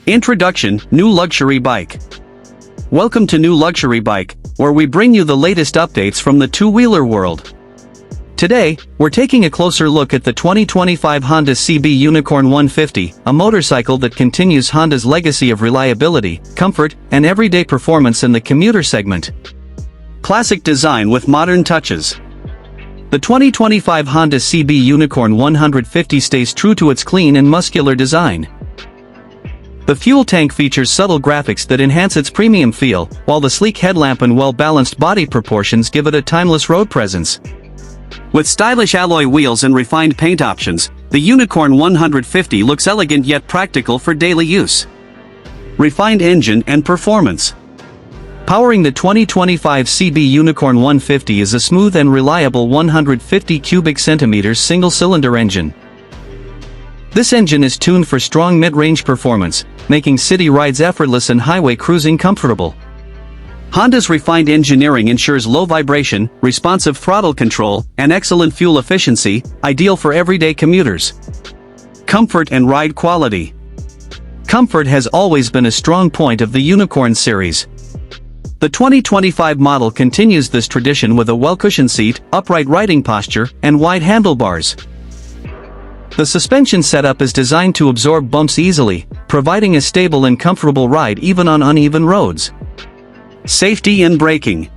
Introduction: New Luxury Bike. Welcome to New Luxury Bike, where we bring you the latest updates from the two-wheeler world. Today, we're taking a closer look at the 2025 Honda CB Unicorn 150, a motorcycle that continues Honda's legacy of reliability, comfort, and everyday performance in the commuter segment. Classic design with modern touches. The 2025 Honda CB Unicorn 150 stays true to its clean and muscular design. The fuel tank features subtle graphics that enhance its premium feel, while the sleek headlamp and well-balanced body proportions give it a timeless road presence. With stylish alloy wheels and refined paint options, the Unicorn 150 looks elegant yet practical for daily use. Refined engine and performance. Powering the 2025 CB Unicorn 150 is a smooth and reliable 150 cubic centimeters single-cylinder engine. This engine is tuned for strong mid-range performance, making city rides effortless and highway cruising comfortable. Honda's refined engineering ensures low vibration, responsive throttle control, and excellent fuel efficiency, ideal for everyday commuters. Comfort and ride quality. Comfort has always been a strong point of the Unicorn series. The 2025 model continues this tradition with a well-cushioned seat, upright riding posture, and wide handlebars. The suspension setup is designed to absorb bumps easily, providing a stable and comfortable ride even on uneven roads. Safety and braking.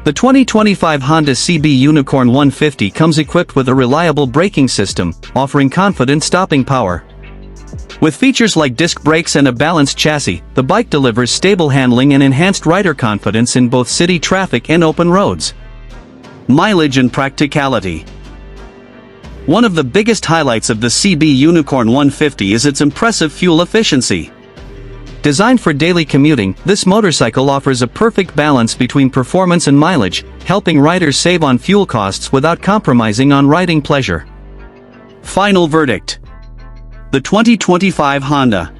The 2025 Honda CB Unicorn 150 comes equipped with a reliable braking system, offering confident stopping power. With features like disc brakes and a balanced chassis, the bike delivers stable handling and enhanced rider confidence in both city traffic and open roads. Mileage and practicality. One of the biggest highlights of the CB Unicorn 150 is its impressive fuel efficiency. Designed for daily commuting, this motorcycle offers a perfect balance between performance and mileage, helping riders save on fuel costs without compromising on riding pleasure. Final verdict. The 2025 Honda